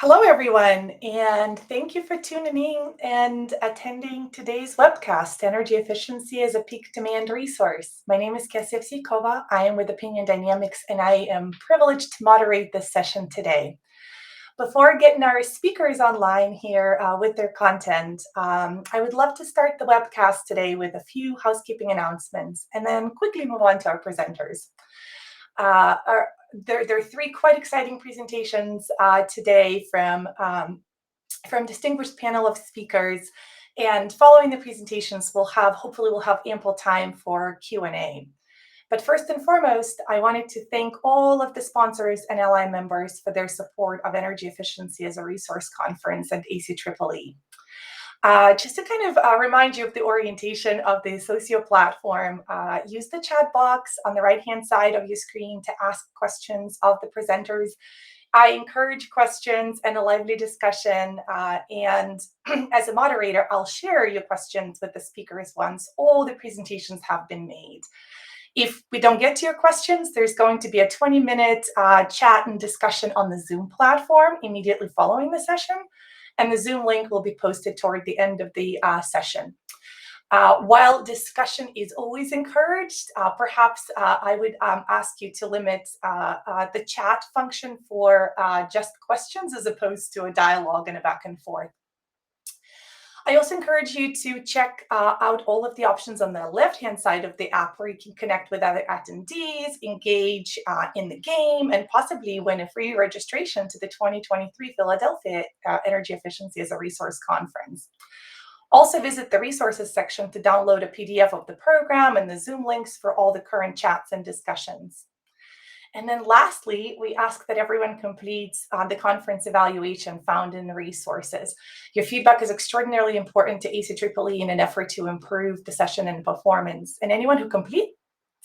Hello, everyone, and thank you for tuning in and attending today's webcast, Energy Efficiency as a Peak Demand Resource. My name is Kasia Vsikova. I am with Opinion Dynamics, and I am privileged to moderate this session today. Before getting our speakers online here with their content, I would love to start the webcast today with a few housekeeping announcements and then quickly move on to our presenters. There are three quite exciting presentations today from distinguished panel of speakers, and following the presentations, hopefully we'll have ample time for Q&A. But first and foremost, I wanted to thank all of the sponsors and ally members for their support of Energy Efficiency as a Resource Conference and ACEEE. Just to kind of remind you of the orientation of the Socio platform, use the chat box on the right-hand side of your screen to ask questions of the presenters. I encourage questions and a lively discussion, and as a moderator, I'll share your questions with the speakers once all the presentations have been made. If we don't get to your questions, there's going to be a 20-minute chat and discussion on the Zoom platform immediately following the session, and the Zoom link will be posted toward the end of the session. While discussion is always encouraged, perhaps I would ask you to limit the chat function for just questions as opposed to a dialogue and a back and forth. I also encourage you to check out all of the options on the left-hand side of the app where you can connect with other attendees, engage in the game, and possibly win a free registration to the 2023 Philadelphia Energy Efficiency as a Resource Conference. Also visit the resources section to download a PDF of the program and the Zoom links for all the current chats and discussions. And then lastly, we ask that everyone completes the conference evaluation found in the resources. Your feedback is extraordinarily important to ACEEE in an effort to improve the session and performance. And anyone who completes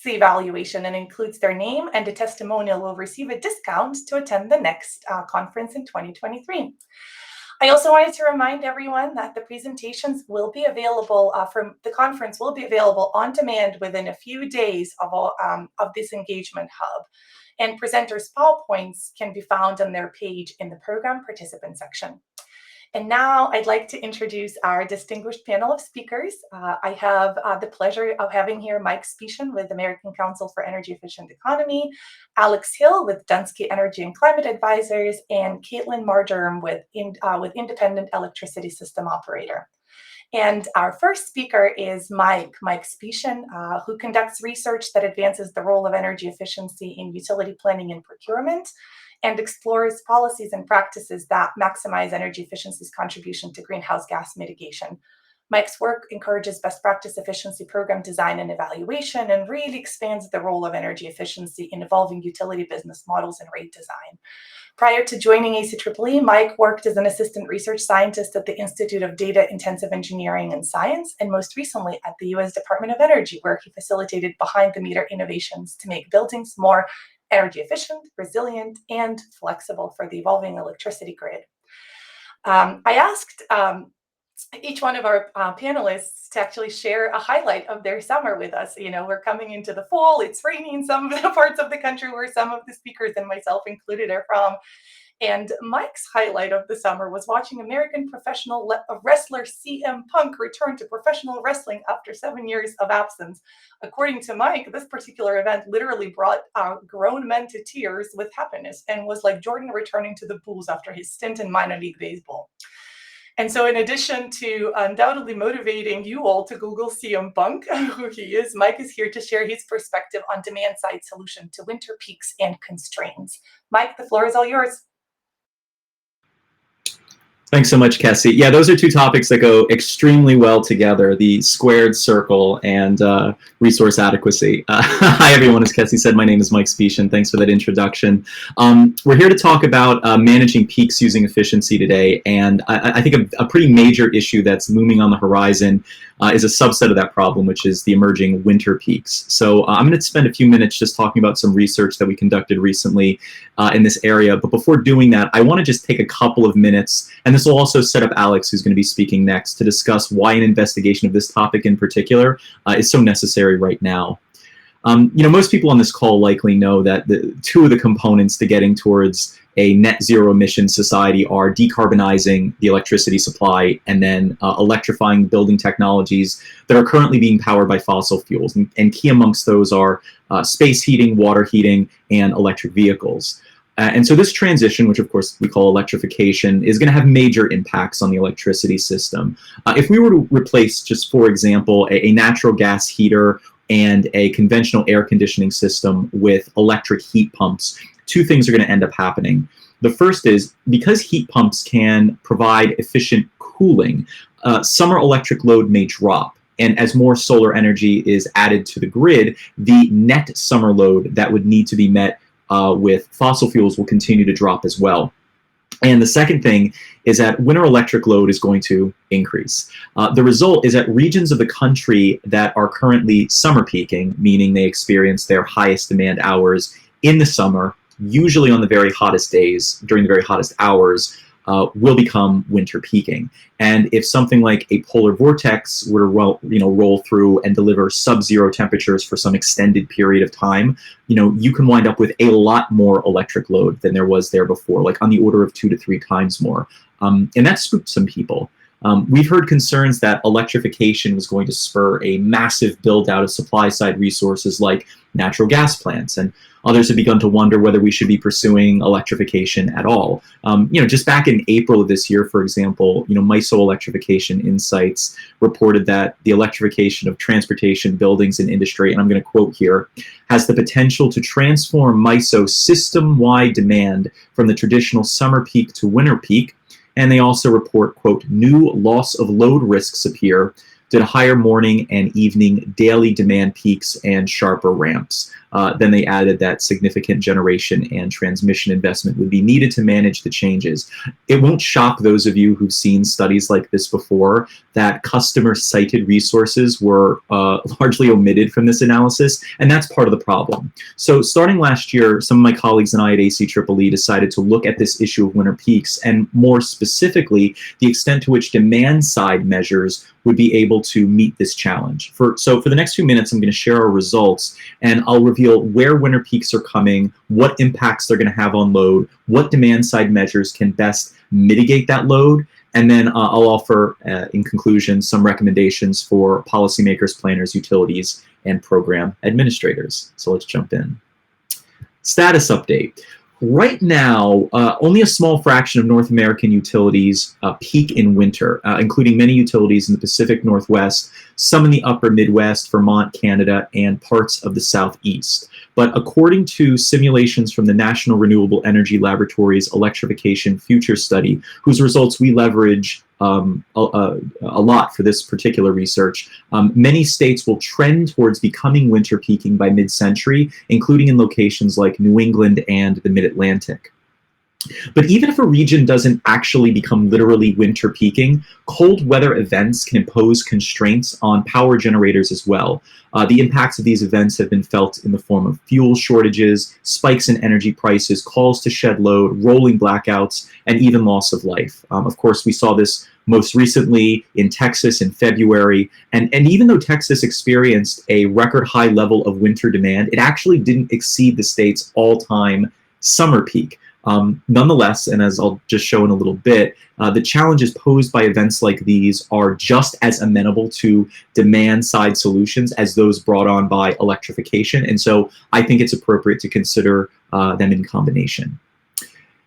the evaluation and includes their name and a testimonial will receive a discount to attend the next conference in 2023. I also wanted to remind everyone that the presentations will be available from the conference will be available on demand within a few days of this engagement hub. And presenters' PowerPoints can be found on their page in the program participant section. And now I'd like to introduce our distinguished panel of speakers. I have the pleasure of having here Mike Spiecian with American Council for Energy Efficient Economy, Alex Hill with Dunsky Energy and Climate Advisors, and Caitlin Marjoram with Independent Electricity System Operator. And our first speaker is Mike Spiecian, who conducts research that advances the role of energy efficiency in utility planning and procurement, and explores policies and practices that maximize energy efficiency's contribution to greenhouse gas mitigation. Mike's work encourages best practice efficiency program design and evaluation, and really expands the role of energy efficiency in evolving utility business models and rate design. Prior to joining ACEEE, Mike worked as an assistant research scientist at the Institute of Data Intensive Engineering and Science, and most recently at the U.S. Department of Energy, where he facilitated behind-the-meter innovations to make buildings more energy efficient, resilient, and flexible for the evolving electricity grid. I asked each one of our panelists to actually share a highlight of their summer with us. You know, we're coming into the fall, it's raining in some of the parts of the country where some of the speakers and myself included are from. And Mike's highlight of the summer was watching American professional wrestler CM Punk return to professional wrestling after 7 years of absence. According to Mike, this particular event literally brought grown men to tears with happiness and was like Jordan returning to the Bulls after his stint in minor league baseball. And so in addition to undoubtedly motivating you all to Google CM Punk, who he is, Mike is here to share his perspective on demand-side solution to winter peaks and constraints. Mike, the floor is all yours. Thanks so much, Cassie. Yeah, those are two topics that go extremely well together, the squared circle and resource adequacy. Hi, everyone. As Cassie said, my name is Mike Spiecian. Thanks for that introduction. We're here to talk about managing peaks using efficiency today, and I think a pretty major issue that's looming on the horizon is a subset of that problem, which is the emerging winter peaks. So I'm going to spend a few minutes just talking about some research that we conducted recently in this area. But before doing that, I want to just take a couple of minutes, and this will also set up Alex, who's going to be speaking next, to discuss why an investigation of this topic in particular is so necessary right now. Most people on this call likely know that the two of the components to getting towards a net zero emission society are decarbonizing the electricity supply and then electrifying building technologies that are currently being powered by fossil fuels. And key amongst those are space heating, water heating, and electric vehicles. And so this transition, which of course we call electrification, is going to have major impacts on the electricity system. If we were to replace, just for example, a natural gas heater and a conventional air conditioning system with electric heat pumps, two things are going to end up happening. The first is, because heat pumps can provide efficient cooling, summer electric load may drop. And as more solar energy is added to the grid, the net summer load that would need to be met with fossil fuels will continue to drop as well. And the second thing is that winter electric load is going to increase. The result is that regions of the country that are currently summer peaking, meaning they experience their highest demand hours in the summer, usually on the very hottest days, during the very hottest hours, will become winter peaking. And if something like a polar vortex were to roll through and deliver sub-zero temperatures for some extended period of time, you can wind up with a lot more electric load than there was there before, like on the order of 2 to 3 times more. And that spooked some people. We've heard concerns that electrification was going to spur a massive build out of supply side resources like natural gas plants, and others have begun to wonder whether we should be pursuing electrification at all. Just back in April of this year, for example, MISO Electrification Insights reported that the electrification of transportation, buildings, and industry, and I'm going to quote here, has the potential to transform MISO system-wide demand from the traditional summer peak to winter peak. And they also report, quote, new loss of load risks appear due to higher morning and evening daily demand peaks and sharper ramps. Then they added that significant generation and transmission investment would be needed to manage the changes. It won't shock those of you who've seen studies like this before that customer-cited resources were largely omitted from this analysis, and that's part of the problem. So starting last year, some of my colleagues and I at ACEEE decided to look at this issue of winter peaks, and more specifically, the extent to which demand-side measures would be able to meet this challenge. So for the next few minutes, I'm going to share our results, and I'll reveal where winter peaks are coming, what impacts they're going to have on load, what demand-side measures can best mitigate that load, and then I'll offer, in conclusion, some recommendations for policymakers, planners, utilities, and program administrators. So let's jump in. Status update. Right now, only a small fraction of North American utilities peak in winter, including many utilities in the Pacific Northwest, some in the upper Midwest, Vermont, Canada, and parts of the Southeast. But according to simulations from the National Renewable Energy Laboratory's Electrification Future Study, whose results we leverage a lot for this particular research, many states will trend towards becoming winter peaking by mid-century, including in locations like New England and the Mid-Atlantic. But even if a region doesn't actually become literally winter peaking, cold weather events can impose constraints on power generators as well. The impacts of these events have been felt in the form of fuel shortages, spikes in energy prices, calls to shed load, rolling blackouts, and even loss of life. Of course, we saw this most recently in Texas in February. And even though Texas experienced a record high level of winter demand, it actually didn't exceed the state's all-time summer peak. Nonetheless, and as I'll just show in a little bit, the challenges posed by events like these are just as amenable to demand-side solutions as those brought on by electrification. And so I think it's appropriate to consider them in combination.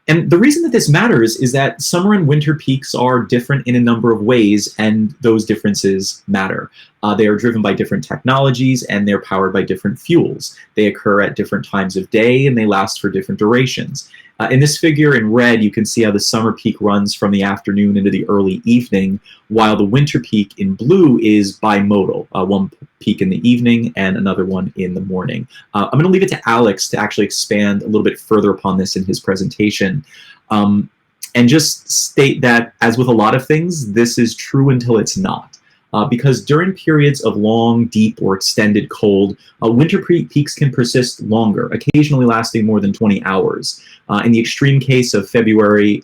And the reason that this matters is that summer and winter peaks are different in a number of ways, and those differences matter. They are driven by different technologies, and they're powered by different fuels. They occur at different times of day, and they last for different durations. In this figure in red, you can see how the summer peak runs from the afternoon into the early evening, while the winter peak in blue is bimodal, one peak in the evening and another one in the morning. I'm going to leave it to Alex to actually expand a little bit further upon this in his presentation. And just state that, as with a lot of things, this is true until it's not. Because during periods of long, deep, or extended cold, winter peaks can persist longer, occasionally lasting more than 20 hours. In the extreme case of February's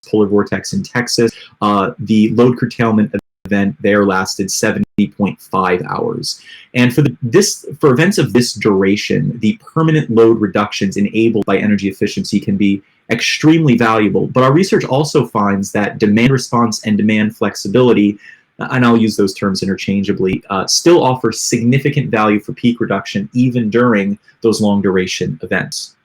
polar vortex in Texas, the load curtailment event there lasted 70.5 hours. And for events of this duration, the permanent load reductions enabled by energy efficiency can be extremely valuable. But our research also finds that demand response and demand flexibility, and I'll use those terms interchangeably, still offer significant value for peak reduction even during those long duration events.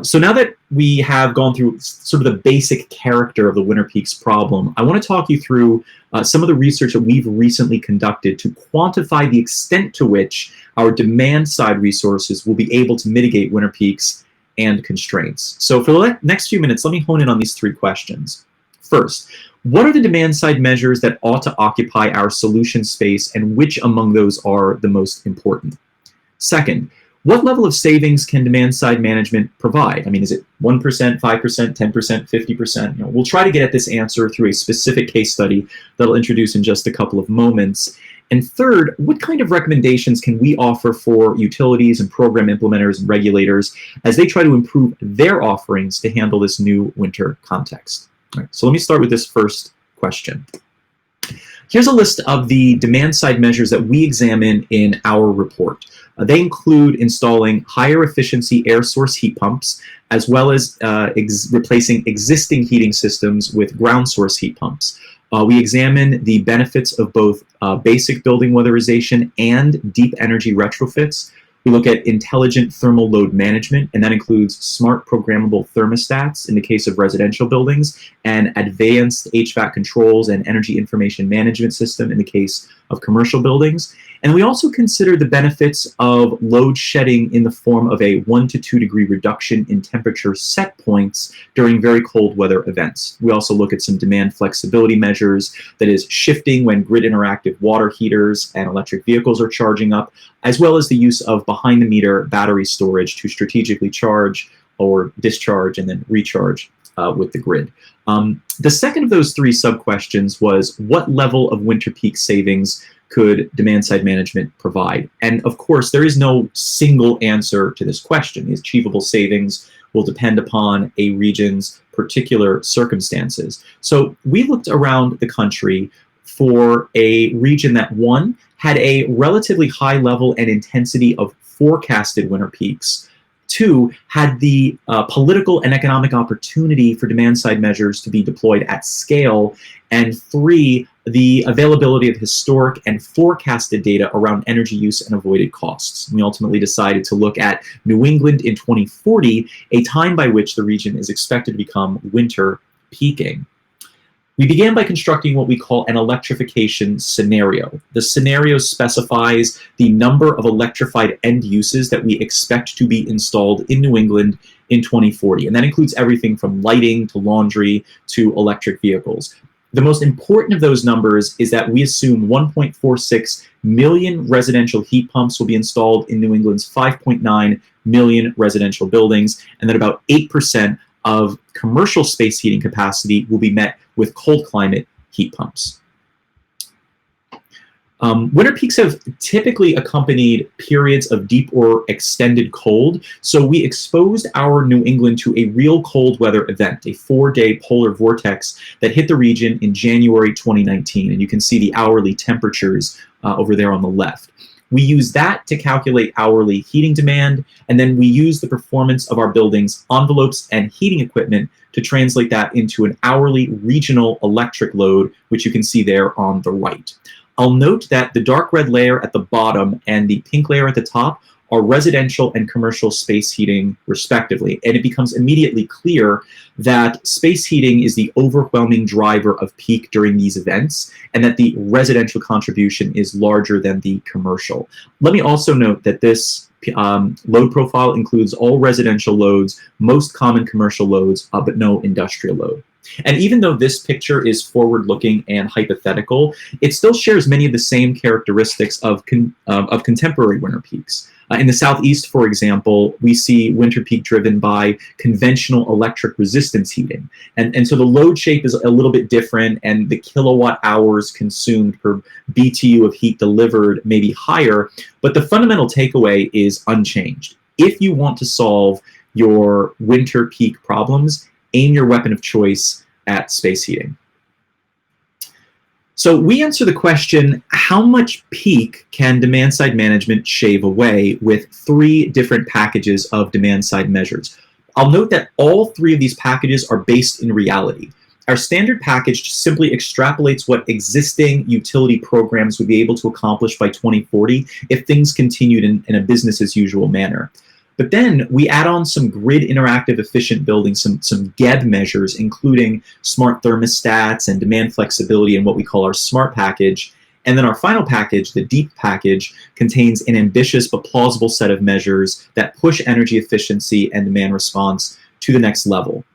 So now that we have gone through sort of the basic character of the winter peaks problem, I want to talk you through some of the research that we've recently conducted to quantify the extent to which our demand side resources will be able to mitigate winter peaks and constraints. So for the next few minutes, let me hone in on these three questions. First, what are the demand side measures that ought to occupy our solution space, and which among those are the most important? Second, what level of savings can demand side management provide? I mean, is it 1%, 5%, 10%, 50%? We'll try to get at this answer through a specific case study that I'll introduce in just a couple of moments. And third, what kind of recommendations can we offer for utilities and program implementers and regulators as they try to improve their offerings to handle this new winter context? All right, so let me start with this first question. Here's a list of the demand side measures that we examine in our report. They include installing higher efficiency air source heat pumps, as well as replacing existing heating systems with ground source heat pumps. We examine the benefits of both basic building weatherization and deep energy retrofits. We look at intelligent thermal load management, and that includes smart programmable thermostats in the case of residential buildings, and advanced HVAC controls and energy information management system in the case of commercial buildings. And we also consider the benefits of load shedding in the form of a 1 to 2 degree reduction in temperature set points during very cold weather events. We also look at some demand flexibility measures, that is shifting when grid interactive water heaters and electric vehicles are charging up, as well as the use of behind the meter battery storage to strategically charge or discharge and then recharge with the grid. The second of those three sub-questions was, what level of winter peak savings could demand side management provide? And of course, there is no single answer to this question. The achievable savings will depend upon a region's particular circumstances. So we looked around the country for a region that, one, had a relatively high level and intensity of forecasted winter peaks, two, had the political and economic opportunity for demand side measures to be deployed at scale, and three, the availability of historic and forecasted data around energy use and avoided costs. We ultimately decided to look at New England in 2040, a time by which the region is expected to become winter peaking. We began by constructing what we call an electrification scenario. The scenario specifies the number of electrified end uses that we expect to be installed in New England in 2040, and that includes everything from lighting to laundry to electric vehicles. The most important of those numbers is that we assume 1.46 million residential heat pumps will be installed in New England's 5.9 million residential buildings, and that about 8% of commercial space heating capacity will be met with cold climate heat pumps. Winter peaks have typically accompanied periods of deep or extended cold, so we exposed our New England to a real cold weather event, a 4-day polar vortex that hit the region in January 2019, and you can see the hourly temperatures over there on the left. We use that to calculate hourly heating demand, and then we use the performance of our buildings' envelopes and heating equipment to translate that into an hourly regional electric load, which you can see there on the right. I'll note that the dark red layer at the bottom and the pink layer at the top are residential and commercial space heating, respectively, and it becomes immediately clear that space heating is the overwhelming driver of peak during these events, and that the residential contribution is larger than the commercial. Let me also note that this load profile includes all residential loads, most common commercial loads, but no industrial load. And even though this picture is forward-looking and hypothetical, it still shares many of the same characteristics of contemporary winter peaks. In the Southeast, for example, we see winter peak driven by conventional electric resistance heating. And so the load shape is a little bit different, and the kilowatt hours consumed per BTU of heat delivered may be higher, but the fundamental takeaway is unchanged. If you want to solve your winter peak problems, aim your weapon of choice at space heating. So we answer the question, how much peak can demand-side management shave away with 3 different packages of demand-side measures? I'll note that all 3 of these packages are based in reality. Our standard package simply extrapolates what existing utility programs would be able to accomplish by 2040 if things continued in a business as usual manner. But then we add on some grid interactive efficient building, some GEB measures, including smart thermostats and demand flexibility in what we call our smart package. And then our final package, the deep package, contains an ambitious but plausible set of measures that push energy efficiency and demand response to the next level.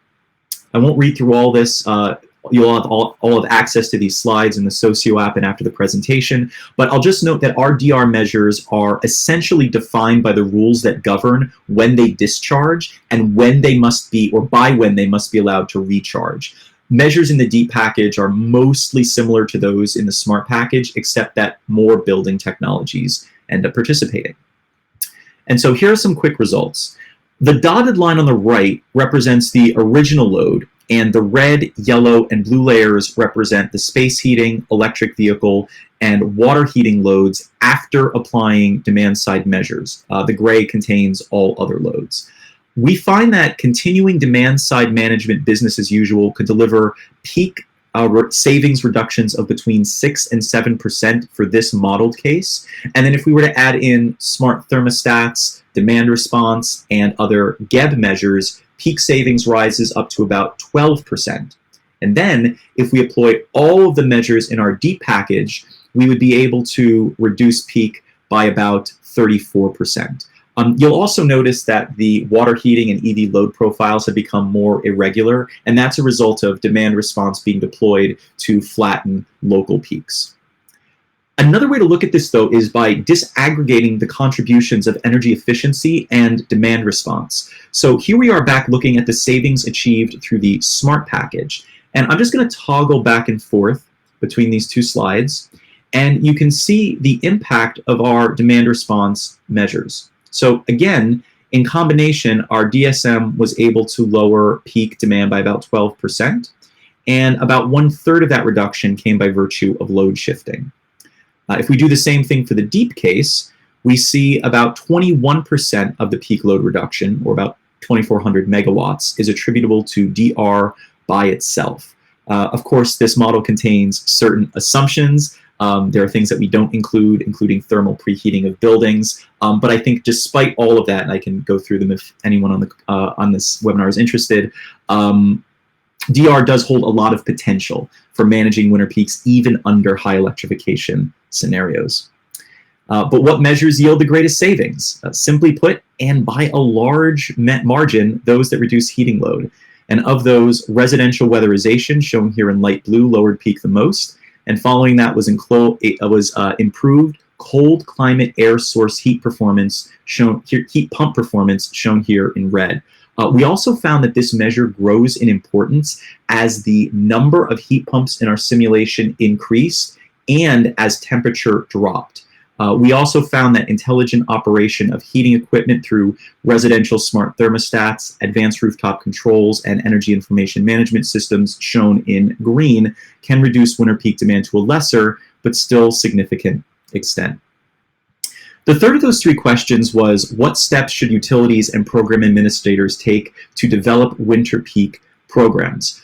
I won't read through all this. You'll have all have access to these slides in the Socio app and after the presentation, but I'll just note that our DR measures are essentially defined by the rules that govern when they discharge and when they must be, or by when they must be allowed to recharge. Measures in the deep package are mostly similar to those in the smart package, except that more building technologies end up participating. And so here are some quick results. The dotted line on the right represents the original load, and the red, yellow, and blue layers represent the space heating, electric vehicle, and water heating loads after applying demand-side measures. The gray contains all other loads. We find that continuing demand-side management business as usual could deliver peak savings reductions of between 6 and 7% for this modeled case. And then if we were to add in smart thermostats, demand response, and other GEB measures, peak savings rises up to about 12%. And then if we employ all of the measures in our deep package, we would be able to reduce peak by about 34%. You'll also notice that the water heating and EV load profiles have become more irregular, and that's a result of demand response being deployed to flatten local peaks. Another way to look at this, though, is by disaggregating the contributions of energy efficiency and demand response. So here we are back looking at the savings achieved through the smart package. And I'm just going to toggle back and forth between these 2 slides, and you can see the impact of our demand response measures. So again, in combination, our DSM was able to lower peak demand by about 12%, and about 1/3 of that reduction came by virtue of load shifting. If we do the same thing for the deep case, we see about 21% of the peak load reduction, or about 2,400 megawatts, is attributable to DR by itself. Of course, this model contains certain assumptions. There are things that we don't include, including thermal preheating of buildings. But I think despite all of that, and I can go through them if anyone on this webinar is interested, DR does hold a lot of potential for managing winter peaks even under high electrification scenarios. But what measures yield the greatest savings? Simply put, and by a large margin, those that reduce heating load. And of those, residential weatherization, shown here in light blue, lowered peak the most. And following that was improved cold climate air source heat performance, shown here, heat pump performance, shown here in red. We also found that this measure grows in importance as the number of heat pumps in our simulation increased and as temperature dropped. We also found that intelligent operation of heating equipment through residential smart thermostats, advanced rooftop controls, and energy information management systems, shown in green, can reduce winter peak demand to a lesser but still significant extent. The third of those 3 questions was, what steps should utilities and program administrators take to develop winter peak programs?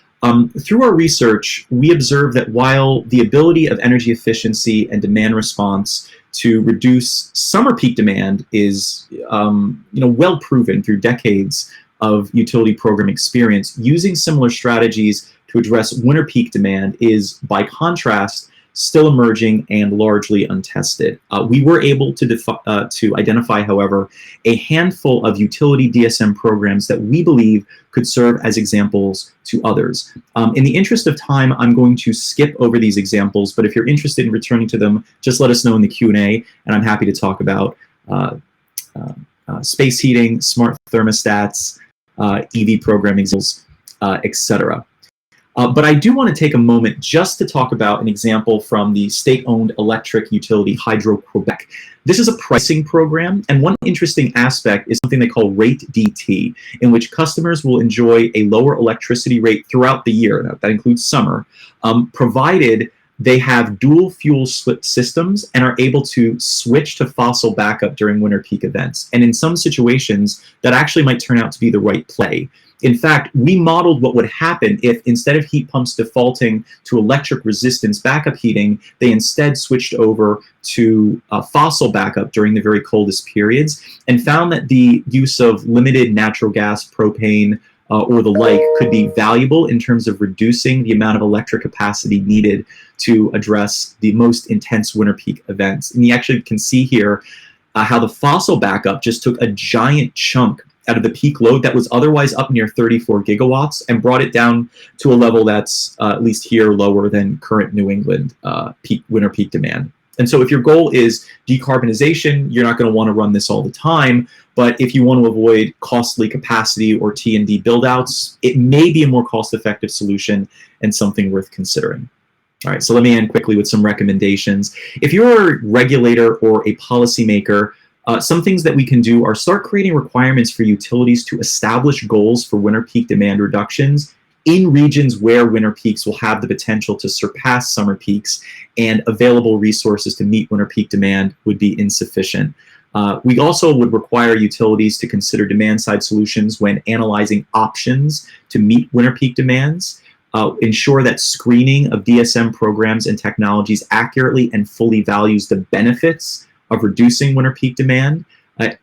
Through our research, we observed that while the ability of energy efficiency and demand response to reduce summer peak demand is well proven through decades of utility program experience, using similar strategies to address winter peak demand is, by contrast, still emerging and largely untested. We were able to identify, however, a handful of utility DSM programs that we believe could serve as examples to others. In the interest of time, I'm going to skip over these examples, but if you're interested in returning to them, just let us know in the Q&A, and I'm happy to talk about space heating, smart thermostats, EV program examples, etc. But I do want to take a moment just to talk about an example from the state-owned electric utility Hydro-Quebec. This is a pricing program, and one interesting aspect is something they call rate DT, in which customers will enjoy a lower electricity rate throughout the year. Now, that includes summer, provided they have dual fuel systems and are able to switch to fossil backup during winter peak events. And in some situations, that actually might turn out to be the right play. In fact, we modeled what would happen if instead of heat pumps defaulting to electric resistance backup heating, they instead switched over to fossil backup during the very coldest periods, and found that the use of limited natural gas, propane, or the like could be valuable in terms of reducing the amount of electric capacity needed to address the most intense winter peak events. And you actually can see here how the fossil backup just took a giant chunk out of the peak load that was otherwise up near 34 gigawatts and brought it down to a level that's at least here lower than current New England winter peak demand. And so if your goal is decarbonization, you're not going to want to run this all the time. But if you want to avoid costly capacity or T&D buildouts, it may be a more cost-effective solution and something worth considering. All right, so let me end quickly with some recommendations. If you're a regulator or a policymaker, some things that we can do are start creating requirements for utilities to establish goals for winter peak demand reductions in regions where winter peaks will have the potential to surpass summer peaks and available resources to meet winter peak demand would be insufficient. We also would require utilities to consider demand-side solutions when analyzing options to meet winter peak demands. Ensure that screening of DSM programs and technologies accurately and fully values the benefits of reducing winter peak demand,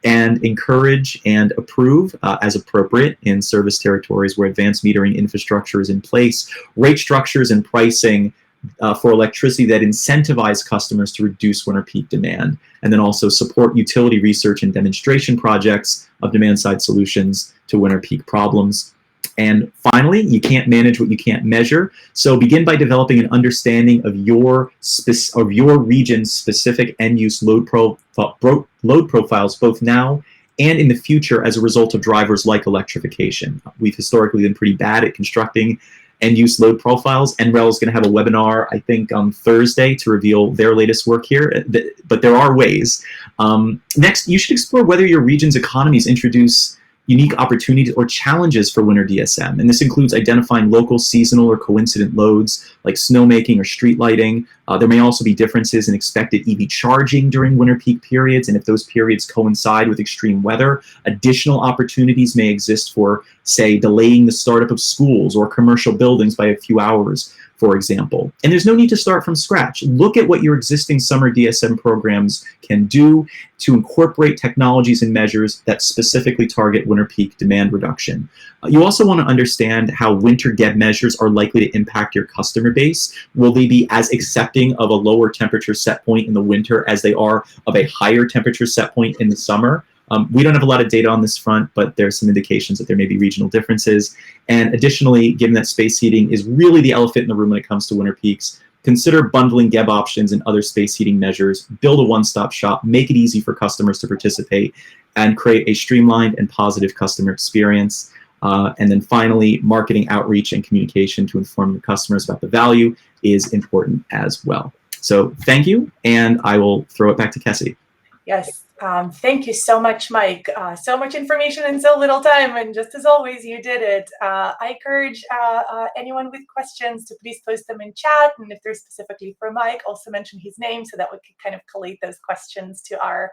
and encourage and approve, as appropriate in service territories where advanced metering infrastructure is in place, rate structures and pricing for electricity that incentivize customers to reduce winter peak demand, and then also support utility research and demonstration projects of demand-side solutions to winter peak problems. And finally, you can't manage what you can't measure. So begin by developing an understanding of your region's specific end-use load profiles, both now and in the future, as a result of drivers like electrification. We've historically been pretty bad at constructing end-use load profiles. NREL is going to have a webinar, I think, on Thursday to reveal their latest work here, but there are ways. Next, you should explore whether your region's economies introduce unique opportunities or challenges for winter DSM. And this includes identifying local, seasonal, or coincident loads like snowmaking or street lighting. There may also be differences in expected EV charging during winter peak periods. And if those periods coincide with extreme weather, additional opportunities may exist for, say, delaying the startup of schools or commercial buildings by a few hours, for example. And there's no need to start from scratch. Look at what your existing summer DSM programs can do to incorporate technologies and measures that specifically target winter peak demand reduction. You also want to understand how winter GEB measures are likely to impact your customer base. Will they be as accepting of a lower temperature set point in the winter as they are of a higher temperature set point in the summer? We don't have a lot of data on this front, but there's some indications that there may be regional differences. And additionally, given that space heating is really the elephant in the room when it comes to winter peaks, consider bundling GEB options and other space heating measures, build a one-stop shop, make it easy for customers to participate, and create a streamlined and positive customer experience. And then finally, marketing outreach and communication to inform your customers about the value is important as well. So thank you, and I will throw it back to Kessie. Yes. Thank you so much, Mike. So much information in so little time, and just as always, you did it. I encourage anyone with questions to please post them in chat, and if they're specifically for Mike, also mention his name so that we can kind of collate those questions to our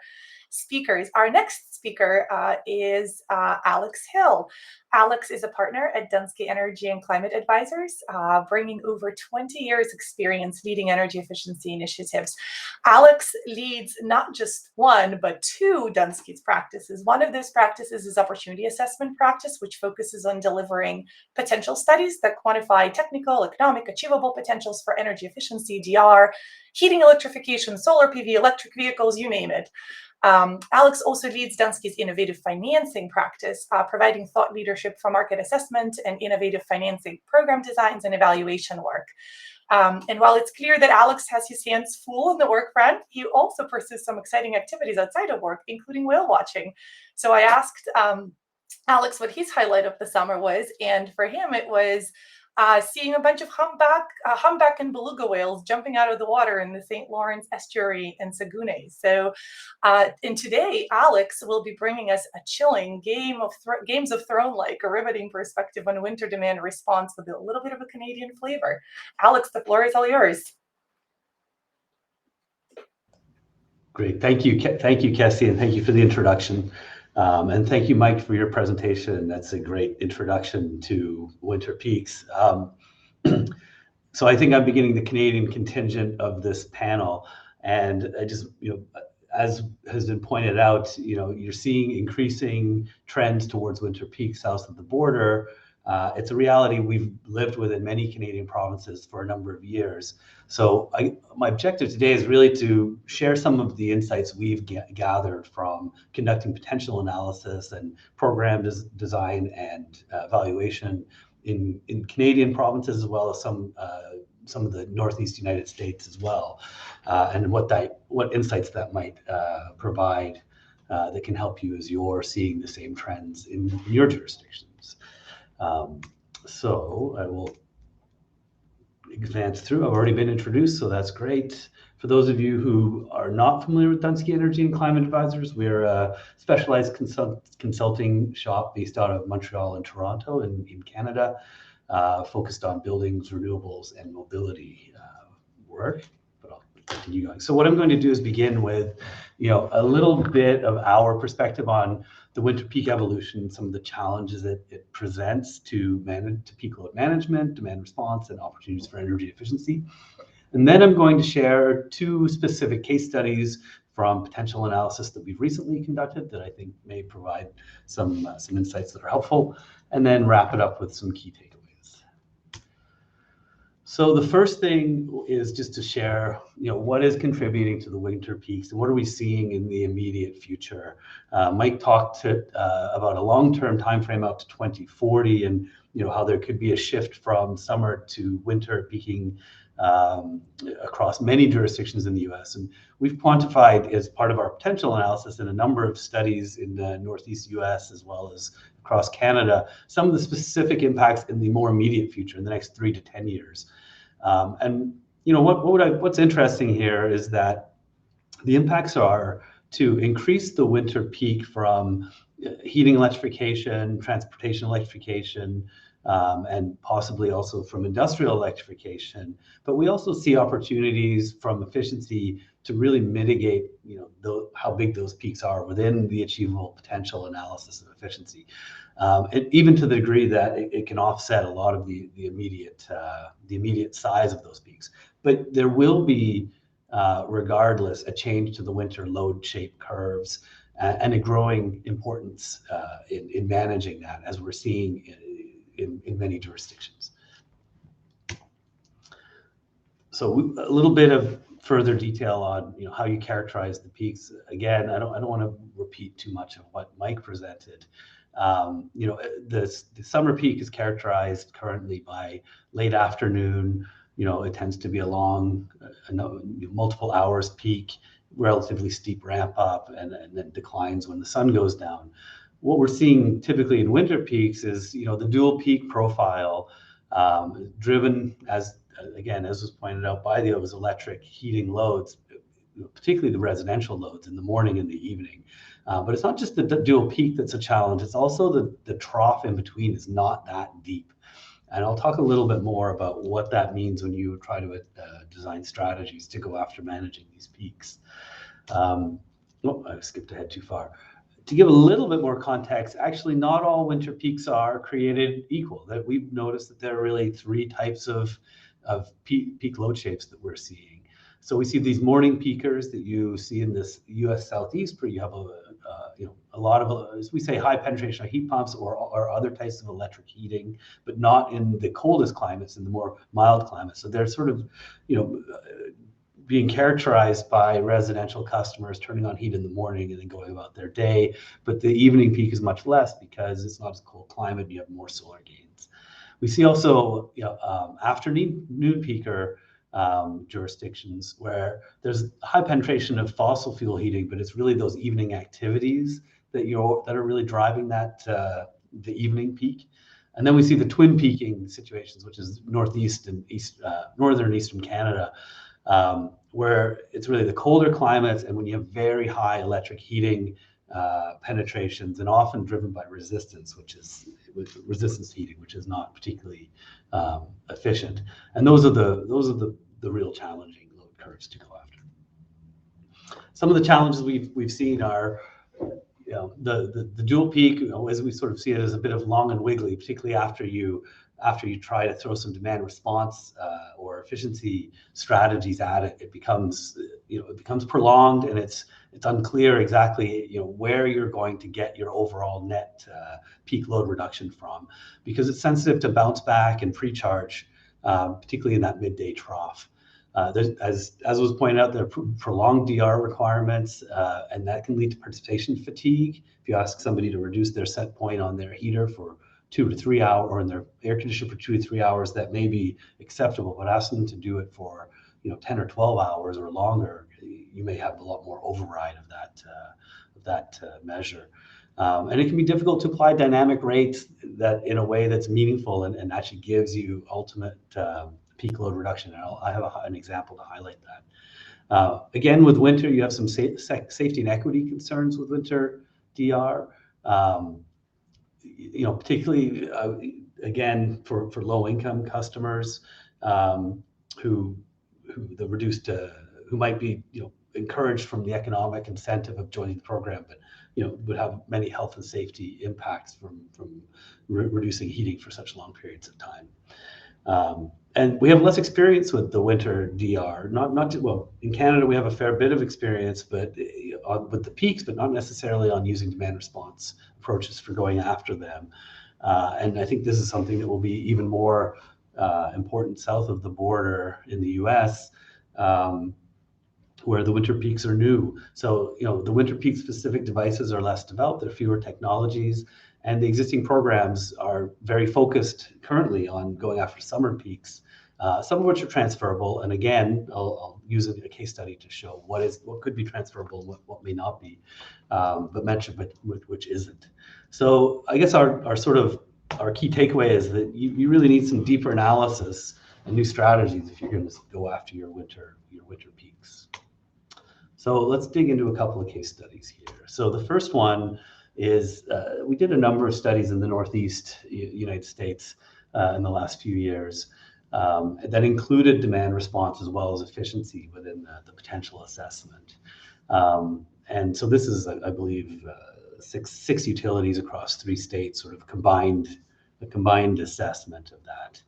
speakers. Our next speaker is Alex Hill. Alex is a partner at Dunsky Energy and Climate Advisors, bringing over 20 years experience leading energy efficiency initiatives. Alex leads not just one, but two Dunsky's practices. One of those practices is opportunity assessment practice, which focuses on delivering potential studies that quantify technical, economic, achievable potentials for energy efficiency, DR, heating, electrification, solar PV, electric vehicles, you name it. Alex also leads Dunsky's innovative financing practice, providing thought leadership for market assessment and innovative financing program designs and evaluation work. And while it's clear that Alex has his hands full on the work front, he also pursues some exciting activities outside of work, including whale watching. So I asked Alex what his highlight of the summer was, and for him it was seeing a bunch of humpback and beluga whales jumping out of the water in the St. Lawrence estuary and Saguenay. So, and today, Alex will be bringing us a chilling Games of Thrones-like, a riveting perspective on winter demand response with a little bit of a Canadian flavor. Alex, the floor is all yours. Great. Thank you, Kessie, and thank you for the introduction. And thank you, Mike, for your presentation. That's a great introduction to winter peaks. So I think I'm beginning the Canadian contingent of this panel, and I just, as has been pointed out, you're seeing increasing trends towards winter peaks south of the border. It's a reality we've lived with in many Canadian provinces for a number of years. So my objective today is really to share some of the insights we've gathered from conducting potential analysis and program design and evaluation in Canadian provinces, as well as some of the Northeast United States as well, and what insights that might provide that can help you as you're seeing the same trends in your jurisdictions. So I will advance through. I've already been introduced, so that's great. For those of you who are not familiar with Dunsky Energy and Climate Advisors, we're a specialized consulting shop based out of Montreal and Toronto in Canada, focused on buildings, renewables, and mobility work. But I'll continue going. So what I'm going to do is begin with, a little bit of our perspective on the winter peak evolution, some of the challenges it presents to peak load management, demand response, and opportunities for energy efficiency. And then I'm going to share two specific case studies from potential analysis that we've recently conducted that I think may provide some insights that are helpful, and then wrap it up with some key takeaways. So the first thing is just to share, what is contributing to the winter peaks and what are we seeing in the immediate future. Mike talked about a long-term time frame out to 2040, and how there could be a shift from summer to winter peaking across many jurisdictions in the U.S. And we've quantified as part of our potential analysis in a number of studies in the Northeast U.S. as well as across Canada, some of the specific impacts in the more immediate future in the next 3 to 10 years. And what's interesting here is that the impacts are to increase the winter peak from heating electrification, transportation electrification, and possibly also from industrial electrification. But we also see opportunities from efficiency to really mitigate, how big those peaks are within the achievable potential analysis of efficiency, and even to the degree that it can offset a lot of the immediate size of those peaks. But there will be, regardless, a change to the winter load shape curves and a growing importance in managing that, as we're seeing in many jurisdictions. So a little bit of further detail on how you characterize the peaks. Again, I don't want to repeat too much of what Mike presented. The summer peak is characterized currently by late afternoon. It tends to be a long, multiple hours peak, relatively steep ramp up, and then declines when the sun goes down. What we're seeing typically in winter peaks is, the dual peak profile, driven as was pointed out by those electric heating loads, particularly the residential loads in the morning and the evening. But it's not just the dual peak that's a challenge, it's also the trough in between is not that deep. And I'll talk a little bit more about what that means when you try to design strategies to go after managing these peaks. I skipped ahead too far. To give a little bit more context, actually not all winter peaks are created equal. That we've noticed that there are really 3 types of peak load shapes that we're seeing. So we see these morning peakers that you see in this U.S. Southeast, where you have a lot of, as we say, high penetration of heat pumps or other types of electric heating, but not in the coldest climates, in the more mild climates. So they're sort of, being characterized by residential customers turning on heat in the morning and then going about their day. But the evening peak is much less because it's not as cold climate, and you have more solar gains. We see also afternoon peaker jurisdictions where there's high penetration of fossil fuel heating, but it's really those evening activities that are really driving that the evening peak. And then we see the twin peaking situations, which is northeast and northern and eastern Canada, where it's really the colder climates, and when you have very high electric heating penetrations, and often driven by resistance, resistance heating, which is not particularly efficient. And those are the real challenging load curves to go after. Some of the challenges we've seen are, the dual peak, as we sort of see it as a bit of long and wiggly, particularly after you try to throw some demand response or efficiency strategies at it. It becomes prolonged, and it's unclear exactly where you're going to get your overall net peak load reduction from, because it's sensitive to bounce back and pre-charge, particularly in that midday trough. As was pointed out, there are prolonged DR requirements, and that can lead to participation fatigue. If you ask somebody to reduce their set point on their heater for 2 to 3 hours, or in their air conditioner for 2 to 3 hours, that may be acceptable. But ask them to do it for 10 or 12 hours or longer, you may have a lot more override of that measure. And it can be difficult to apply dynamic rates that in a way that's meaningful and actually gives you ultimate peak load reduction. And I have an example to highlight that. Again, with winter, you have some safety and equity concerns with winter DR. Particularly again for low-income customers who might be encouraged from the economic incentive of joining the program, but would have many health and safety impacts from reducing heating for such long periods of time. And we have less experience with the winter DR. In Canada we have a fair bit of experience, but with the peaks, but not necessarily on using demand response approaches for going after them. And I think this is something that will be even more important south of the border in the US, where the winter peaks are new. So, the winter peak specific devices are less developed, there are fewer technologies, and the existing programs are very focused currently on going after summer peaks, some of which are transferable. And again, I'll use a case study to show what could be transferable and what may not be, but which isn't. So I guess our key takeaway is that you really need some deeper analysis and new strategies if you're going to go after your winter peaks. So let's dig into a couple of case studies here. So the first one is we did a number of studies in the Northeast United States in the last few years that included demand response as well as efficiency within the potential assessment. And so this is, I believe, six utilities across 3 states, sort of a combined assessment of that.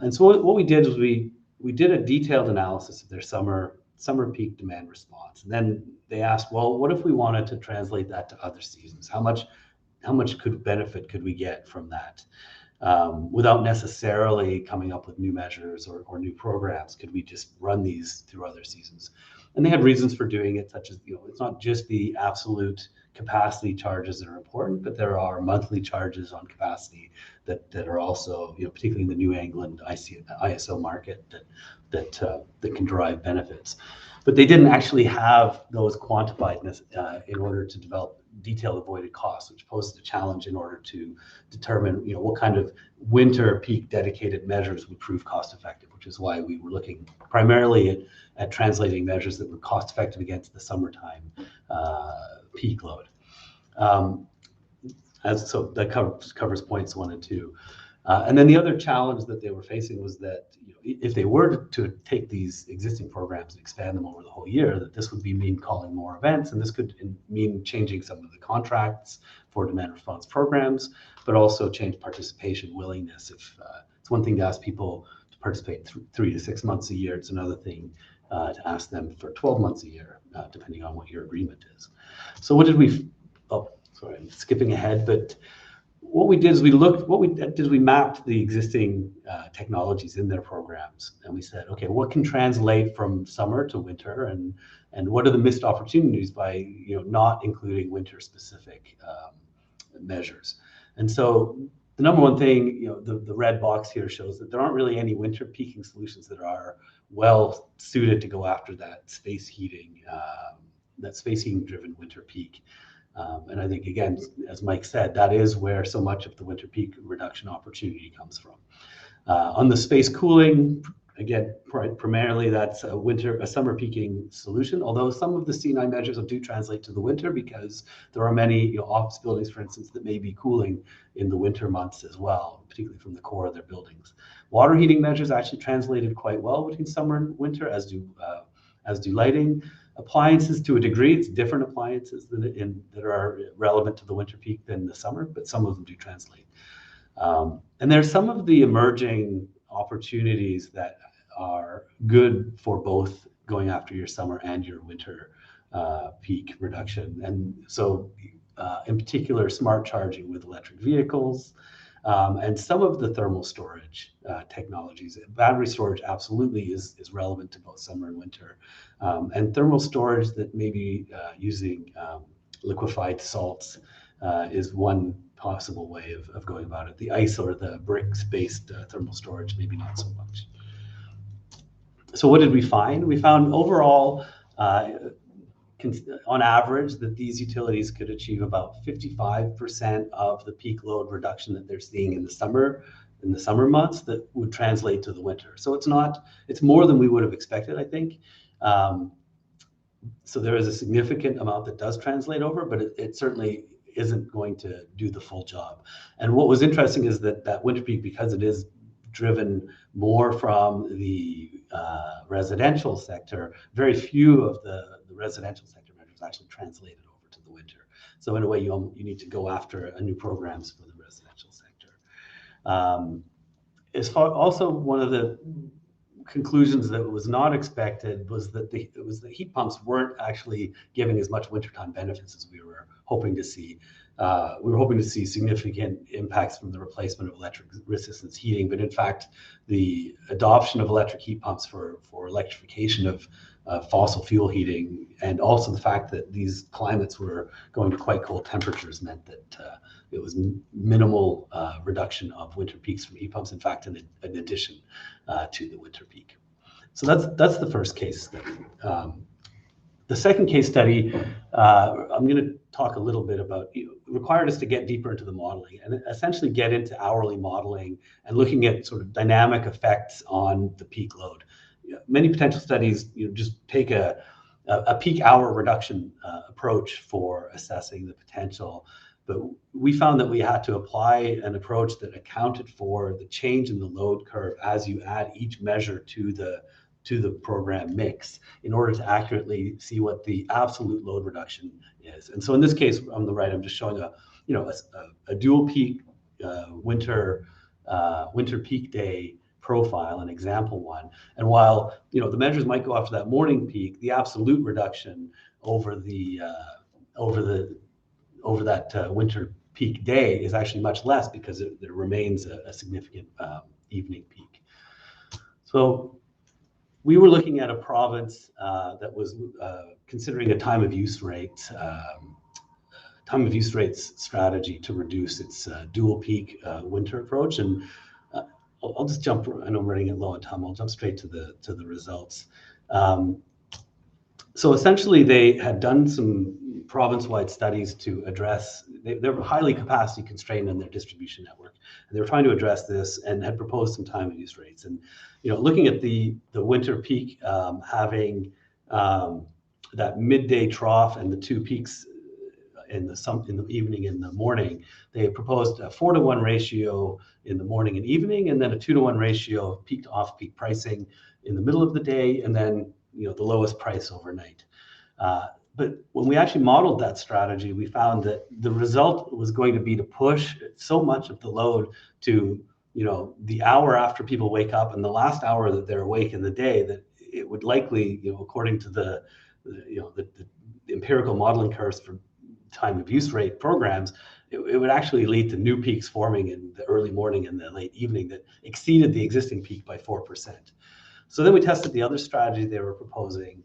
And so what we did was we did a detailed analysis of their summer peak demand response. And then they asked, well, what if we wanted to translate that to other seasons? How much benefit could we get from that? Without necessarily coming up with new measures or new programs, could we just run these through other seasons? And they had reasons for doing it, such as, it's not just the absolute capacity charges that are important, but there are monthly charges on capacity that are also, particularly in the New England ISO market, that can derive benefits. But they didn't actually have those quantified in order to develop detailed avoided costs, which poses a challenge in order to determine what kind of winter peak dedicated measures would prove cost effective, which is why we were looking primarily at translating measures that were cost effective against the summertime peak load. So that covers points 1 and 2. And then the other challenge that they were facing was that if they were to take these existing programs and expand them over the whole year, that this would mean calling more events, and this could mean changing some of the contracts for demand response programs, but also change participation willingness. If it's one thing to ask people to participate 3 to 6 months a year, it's another thing to ask them for 12 months a year, depending on what your agreement is. So what did we? Oh, sorry, I'm skipping ahead, but. What we did is we mapped the existing technologies in their programs, and we said, okay, what can translate from summer to winter, and what are the missed opportunities by not including winter specific measures? And so the number one thing, the red box here shows that there aren't really any winter peaking solutions that are well suited to go after that space heating driven winter peak. And I think, again, as Mike said, that is where so much of the winter peak reduction opportunity comes from. On the space cooling, again, primarily that's a summer peaking solution, although some of the C9 measures do translate to the winter, because there are many office buildings, for instance, that may be cooling in the winter months as well, particularly from the core of their buildings. Water heating measures actually translated quite well between summer and winter, as as do lighting. Appliances, to a degree, it's different appliances that are relevant to the winter peak than the summer, but some of them do translate. And there's some of the emerging opportunities that are good for both going after your summer and your winter peak reduction. And so in particular, smart charging with electric vehicles, and some of the thermal storage technologies. Battery storage absolutely is relevant to both summer and winter. And thermal storage that may be using liquefied salts is one possible way of going about it. The ice or the bricks-based thermal storage, maybe not so much. So what did we find? We found overall, on average, that these utilities could achieve about 55% of the peak load reduction that they're seeing in the summer months that would translate to the winter. So it's more than we would have expected, I think. So there is a significant amount that does translate over, but it certainly isn't going to do the full job. And what was interesting is that winter peak, because it is driven more from the residential sector, very few of the residential sector measures actually translated over to the winter. So in a way, you need to go after new programs for the residential sector. Also, one of the conclusions that was not expected was that the heat pumps weren't actually giving as much wintertime benefits as we were hoping to see. We were hoping to see significant impacts from the replacement of electric resistance heating, but in fact, the adoption of electric heat pumps for electrification of fossil fuel heating, and also the fact that these climates were going to quite cold temperatures, meant that it was minimal reduction of winter peaks from heat pumps, in fact, in addition to the winter peak. So that's the first case study. The second case study, I'm going to talk a little bit about, required us to get deeper into the modeling and essentially get into hourly modeling and looking at sort of dynamic effects on the peak load. Many potential studies just take a peak hour reduction approach for assessing the potential, but we found that we had to apply an approach that accounted for the change in the load curve as you add each measure to the program mix in order to accurately see what the absolute load reduction is. And so in this case, on the right, I'm just showing a dual peak winter peak day profile, an example one. And while the measures might go after that morning peak, the absolute reduction over that winter peak day is actually much less, because there remains a significant evening peak. So we were looking at a province that was considering a time of use rates strategy to reduce its dual peak winter approach. And I'll just jump. I know I'm running it low on time. I'll jump straight to the results. So essentially, they had done some province-wide studies to address. They're highly capacity constrained in their distribution network, and they were trying to address this and had proposed some time of use rates. And looking at the winter peak, having that midday trough and the two peaks in the evening and the morning, they proposed a 4-to-1 ratio in the morning and evening, and then a 2-to-1 ratio of peak to off-peak pricing in the middle of the day, and then the lowest price overnight. But when we actually modeled that strategy, we found that the result was going to be to push so much of the load to the hour after people wake up and the last hour that they're awake in the day, that it would likely, according to the empirical modeling curves for time of use rate programs, it would actually lead to new peaks forming in the early morning and the late evening that exceeded the existing peak by 4%. So then we tested the other strategy they were proposing,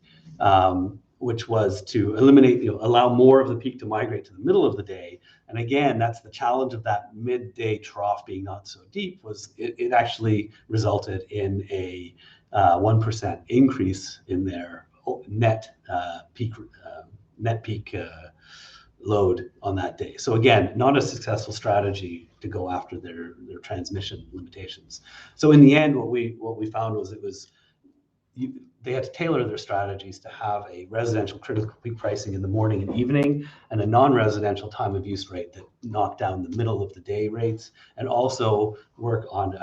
which was to eliminate, allow more of the peak to migrate to the middle of the day. And again, that's the challenge of that midday trough being not so deep, was it actually resulted in a 1% increase in their net peak load on that day. So again, not a successful strategy to go after their transmission limitations. So in the end, what we found was they had to tailor their strategies to have a residential critical peak pricing in the morning and evening, and a non-residential time of use rate that knocked down the middle of the day rates, and also work on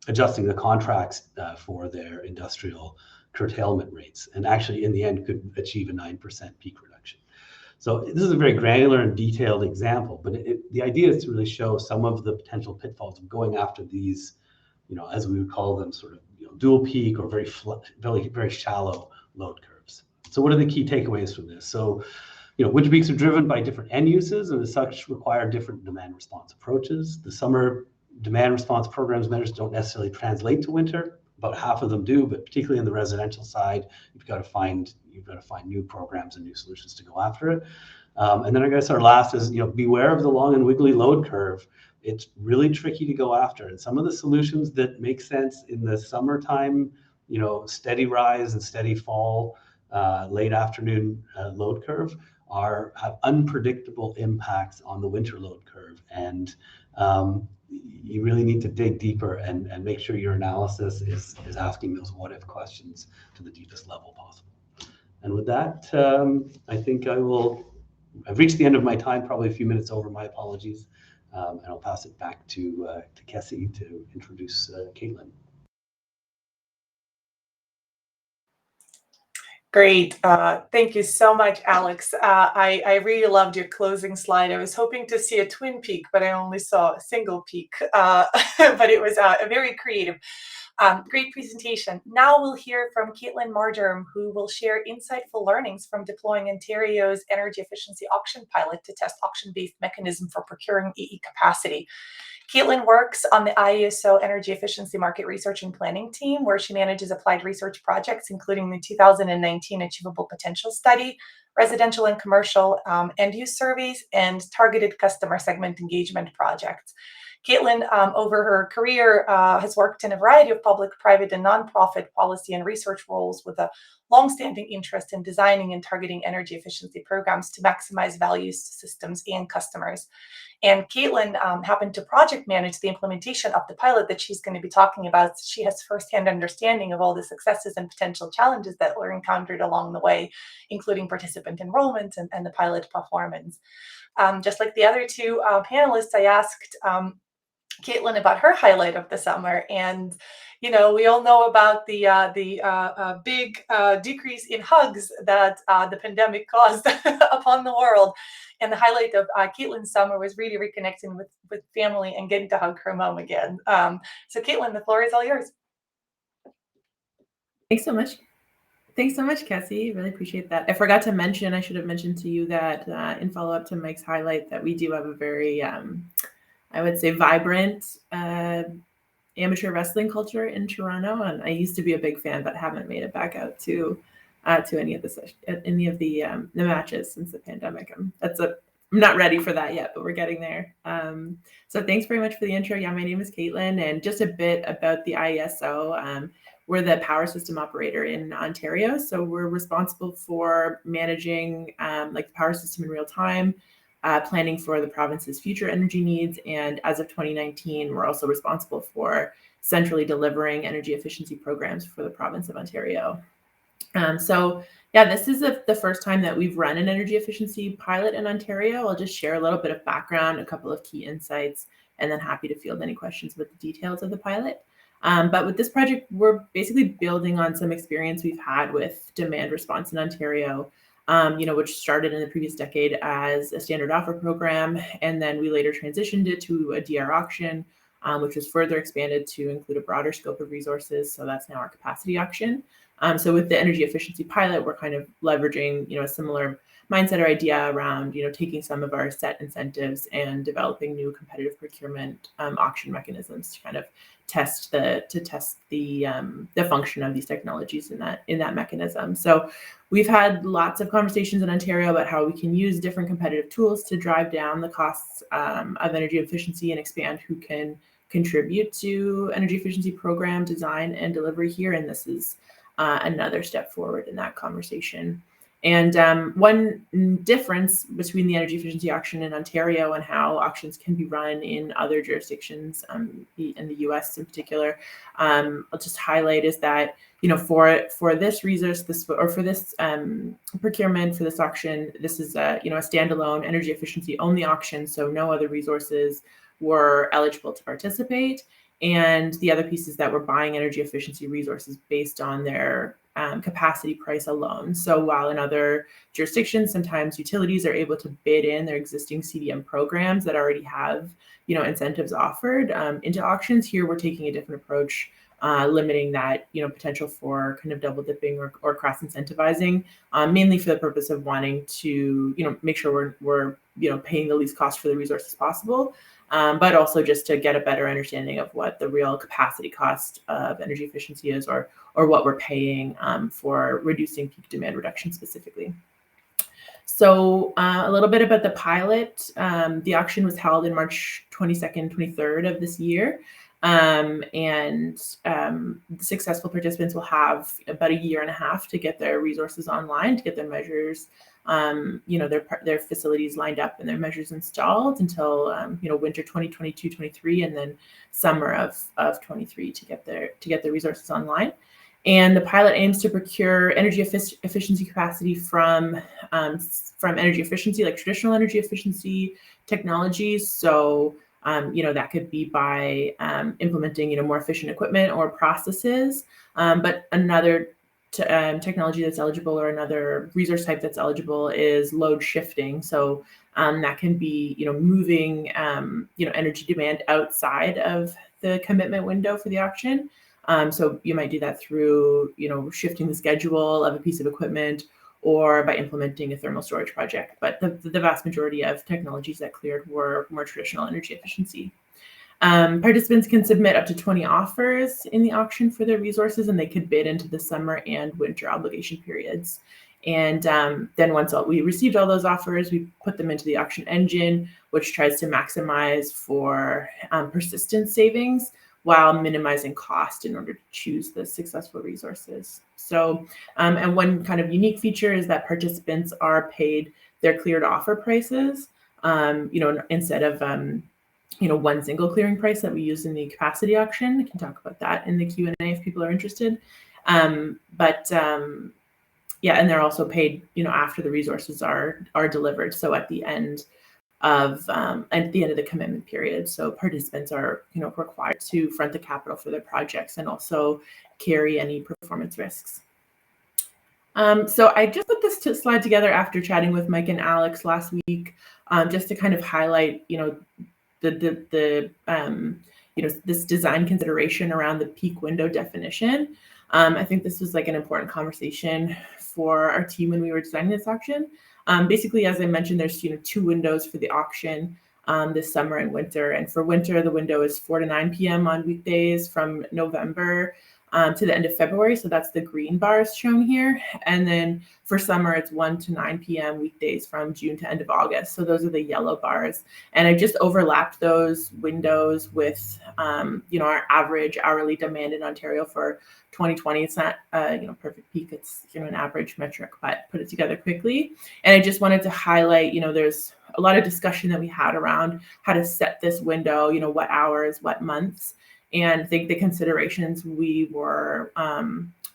adjusting the contracts for their industrial curtailment rates, and actually in the end could achieve a 9% peak reduction. So this is a very granular and detailed example, but the idea is to really show some of the potential pitfalls of going after these, as we would call them, sort of dual peak or very shallow load curves. So what are the key takeaways from this? So, winter peaks are driven by different end uses and as such require different demand response approaches. The summer demand response programs measures don't necessarily translate to winter. About half of them do, but particularly in the residential side, you've got to find new programs and new solutions to go after it. And then I guess our last is, beware of the long and wiggly load curve. It's really tricky to go after. And some of the solutions that make sense in the summertime, steady rise and steady fall, late afternoon load curve have unpredictable impacts on the winter load curve. And you really need to dig deeper and make sure your analysis is asking those what-if questions to the deepest level possible. And with that, I think I've reached the end of my time, probably a few minutes over, my apologies. And I'll pass it back to Kessie to introduce Caitlin. Great. Thank you so much, Alex. I really loved your closing slide. I was hoping to see a twin peak, but I only saw a single peak. But it was a very creative. Great presentation. Now we'll hear from Caitlin Marjoram, who will share insightful learnings from deploying Ontario's energy efficiency auction pilot to test auction-based mechanism for procuring EE capacity. Caitlin works on the IESO Energy Efficiency Market Research and Planning team, where she manages applied research projects, including the 2019 Achievable Potential Study, residential and commercial end-use surveys, and targeted customer segment engagement projects. Caitlin, over her career, has worked in a variety of public, private, and nonprofit policy and research roles with a longstanding interest in designing and targeting energy efficiency programs to maximize values to systems and customers. And Caitlin happened to project manage the implementation of the pilot that she's going to be talking about. She has firsthand understanding of all the successes and potential challenges that were encountered along the way, including participant enrollment and the pilot performance. Just like the other two panelists, I asked Caitlin about her highlight of the summer, and we all know about the big decrease in hugs that the pandemic caused upon the world. And the highlight of Caitlin's summer was really reconnecting with family and getting to hug her mom again. So Caitlin, the floor is all yours. Thanks so much. Thanks so much, Kessie. Really appreciate that. I forgot to mention, I should have mentioned to you that in follow-up to Mike's highlight, that we do have a very, I would say, vibrant amateur wrestling culture in Toronto. And I used to be a big fan, but haven't made it back out to any of the matches since the pandemic. I'm not ready for that yet, but we're getting there. So thanks very much for the intro. Yeah, my name is Caitlin, and just a bit about the IESO. We're the power system operator in Ontario, so we're responsible for managing the power system in real time, planning for the province's future energy needs, and as of 2019, we're also responsible for centrally delivering energy efficiency programs for the province of Ontario. So yeah, this is the first time that we've run an energy efficiency pilot in Ontario. I'll just share a little bit of background, a couple of key insights, and then happy to field any questions about the details of the pilot. But with this project, we're basically building on some experience we've had with demand response in Ontario, which started in the previous decade as a standard offer program. And then we later transitioned it to a DR auction, which was further expanded to include a broader scope of resources. So that's now our capacity auction. So with the energy efficiency pilot, we're kind of leveraging, a similar mindset or idea around, taking some of our set incentives and developing new competitive procurement auction mechanisms to kind of test the function of these technologies in that mechanism. So we've had lots of conversations in Ontario about how we can use different competitive tools to drive down the costs of energy efficiency and expand who can contribute to energy efficiency program design and delivery here. And this is another step forward in that conversation. And one difference between the energy efficiency auction in Ontario and how auctions can be run in other jurisdictions, in the US in particular, I'll just highlight is that, for this resource, for this procurement, for this auction, this is a standalone energy efficiency only auction, so no other resources were eligible to participate. And the other piece is that we're buying energy efficiency resources based on their capacity price alone. So while in other jurisdictions, sometimes utilities are able to bid in their existing CDM programs that already have, incentives offered into auctions, here we're taking a different approach, limiting that, potential for kind of double dipping or cross incentivizing, mainly for the purpose of wanting to, make sure we're paying the least cost for the resources possible. But also just to get a better understanding of what the real capacity cost of energy efficiency is, or what we're paying for reducing peak demand reduction specifically. So a little bit about the pilot. The auction was held in March 22nd, 23rd of this year. The successful participants will have about a year and a half to get their resources online, to get their measures, their facilities lined up and their measures installed until, winter 2022-23, and then summer of 23 to get their resources online. And the pilot aims to procure energy efficiency capacity from energy efficiency, like traditional energy efficiency technologies. So, that could be by implementing, more efficient equipment or processes. But another technology that's eligible, or another resource type that's eligible, is load shifting. So that can be, moving, energy demand outside of the commitment window for the auction. So you might do that through, shifting the schedule of a piece of equipment, or by implementing a thermal storage project. But the vast majority of technologies that cleared were more traditional energy efficiency. Participants can submit up to 20 offers in the auction for their resources, and they could bid into the summer and winter obligation periods. And then once we received all those offers, we put them into the auction engine, which tries to maximize for persistent savings while minimizing cost in order to choose the successful resources. So, and one kind of unique feature is that participants are paid their cleared offer prices, instead of one single clearing price that we use in the capacity auction. I can talk about that in the Q&A if people are interested. And they're also paid, after the resources are delivered. So at the end of the commitment period. So participants are, required to front the capital for their projects and also carry any performance risks. So I just put this slide together after chatting with Mike and Alex last week, just to kind of highlight, this design consideration around the peak window definition. I think this was like an important conversation for our team when we were designing this auction. Basically, as I mentioned, there's 2 windows for the auction this summer and winter. And for winter, the window is 4 to 9 p.m. on weekdays from November to the end of February. So that's the green bars shown here. And then for summer, it's 1 to 9 p.m. weekdays from June to end of August. So those are the yellow bars. And I just overlapped those windows with, our average hourly demand in Ontario for 2020. It's not, perfect peak. It's, an average metric, but put it together quickly. And I just wanted to highlight, there's a lot of discussion that we had around how to set this window, what hours, what months. And I think the considerations we were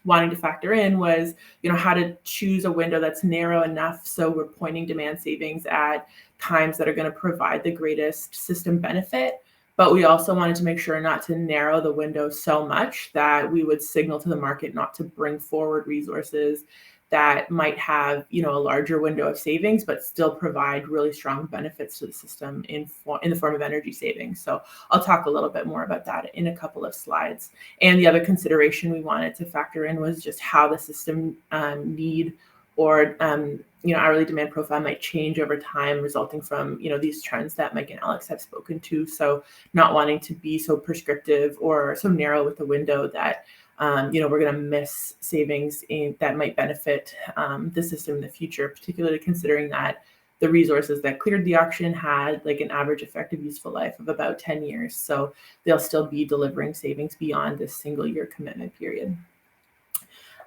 wanting to factor in was, how to choose a window that's narrow enough so we're pointing demand savings at times that are going to provide the greatest system benefit. But we also wanted to make sure not to narrow the window so much that we would signal to the market not to bring forward resources that might have, a larger window of savings, but still provide really strong benefits to the system in the form of energy savings. So I'll talk a little bit more about that in a couple of slides. And the other consideration we wanted to factor in was just how the system need or hourly demand profile might change over time, resulting from these trends that Mike and Alex have spoken to. So not wanting to be so prescriptive or so narrow with the window that we're going to miss savings that might benefit the system in the future, particularly considering that the resources that cleared the auction had like an average effective useful life of about 10 years. So they'll still be delivering savings beyond this single year commitment period.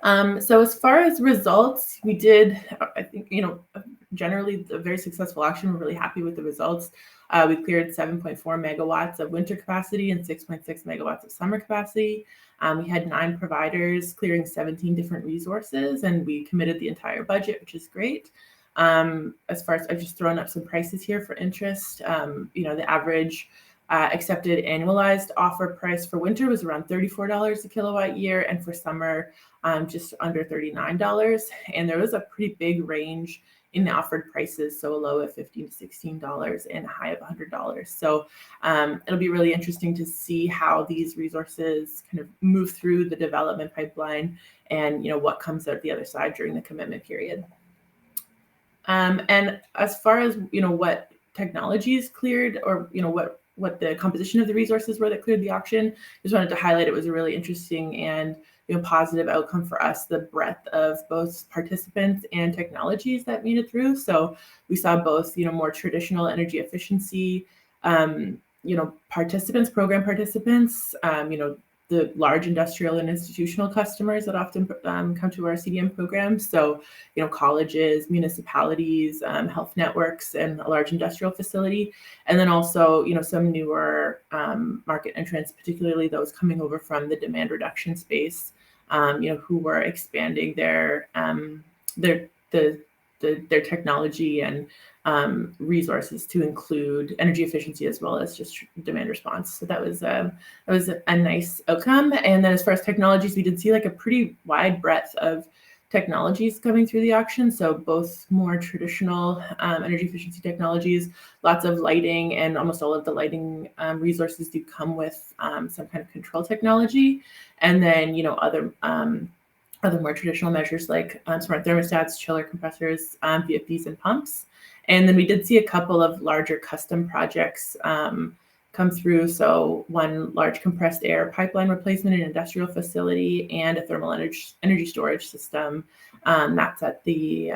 So as far as results, we did, I think, generally a very successful auction. We're really happy with the results. We cleared 7.4 megawatts of winter capacity and 6.6 megawatts of summer capacity. We had 9 providers clearing 17 different resources, and we committed the entire budget, which is great. As far as I've just thrown up some prices here for interest, the average accepted annualized offer price for winter was around $34 a kilowatt year, and for summer, just under $39. And there was a pretty big range in the offered prices, so a low of $15 to $16 and a high of $100. So it'll be really interesting to see how these resources kind of move through the development pipeline and what comes out the other side during the commitment period. And as far as what technologies cleared, or what the composition of the resources were that cleared the auction, just wanted to highlight it was a really interesting and positive outcome for us, the breadth of both participants and technologies that made it through. So we saw both more traditional energy efficiency participants, program participants, the large industrial and institutional customers that often come to our CDM programs. So, colleges, municipalities, health networks, and a large industrial facility. And then also, some newer market entrants, particularly those coming over from the demand reduction space, who were expanding their technology and resources to include energy efficiency as well as just demand response. So that was a nice outcome. And then as far as technologies, we did see like a pretty wide breadth of technologies coming through the auction. So both more traditional energy efficiency technologies, lots of lighting, and almost all of the lighting resources do come with some kind of control technology. And then other more traditional measures like smart thermostats, chiller compressors, VFDs, and pumps. And then we did see a couple of larger custom projects come through. So one large compressed air pipeline replacement in an industrial facility, and a thermal energy storage system that's at the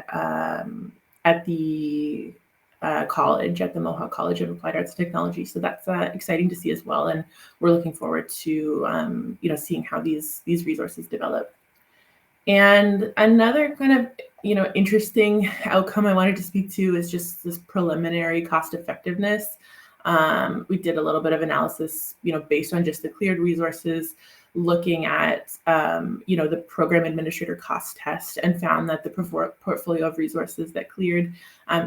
college, at the Mohawk College of Applied Arts and Technology. So that's exciting to see as well. And we're looking forward to seeing how these resources develop. And another kind of interesting outcome I wanted to speak to is just this preliminary cost effectiveness. We did a little bit of analysis, based on just the cleared resources, looking at the program administrator cost test, and found that the portfolio of resources that cleared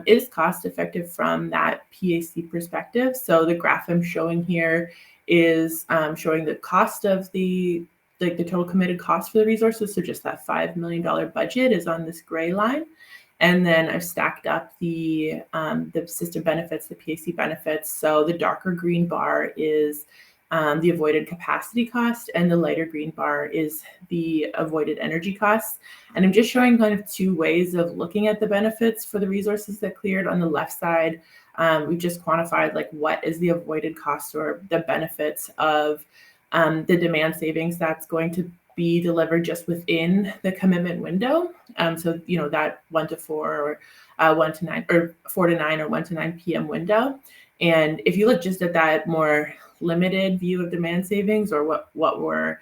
is cost effective from that PAC perspective. So the graph I'm showing here is showing the cost of the total committed cost for the resources. So just that $5 million budget is on this gray line. And then I've stacked up the system benefits, the PAC benefits. So the darker green bar is the avoided capacity cost, and the lighter green bar is the avoided energy costs. And I'm just showing kind of two ways of looking at the benefits for the resources that cleared. On the left side, we've just quantified like what is the avoided cost or the benefits of the demand savings that's going to be delivered just within the commitment window. So, that 1 to 4 or 1 to 9 or 4 to 9 or 1 to 9 p.m. window. And if you look just at that more limited view of demand savings, or what we're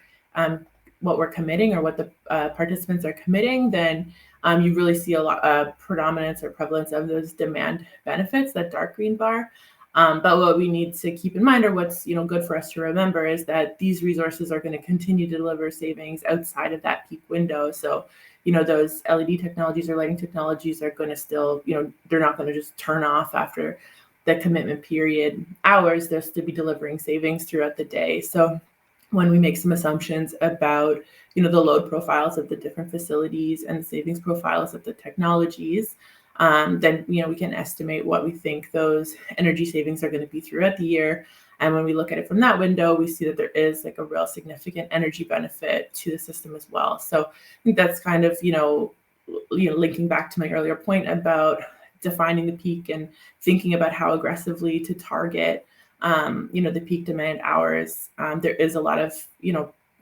committing, or what the participants are committing, then you really see a lot of predominance or prevalence of those demand benefits, that dark green bar. But what we need to keep in mind, or what's good for us to remember, is that these resources are going to continue to deliver savings outside of that peak window. So, those LED technologies or lighting technologies are going to still, they're not going to just turn off after the commitment period hours. They'll still be delivering savings throughout the day. So when we make some assumptions about, the load profiles of the different facilities and the savings profiles of the technologies, then we can estimate what we think those energy savings are going to be throughout the year. And when we look at it from that window, we see that there is like a real significant energy benefit to the system as well. So I think that's kind of linking back to my earlier point about defining the peak and thinking about how aggressively to target the peak demand hours. There is a lot of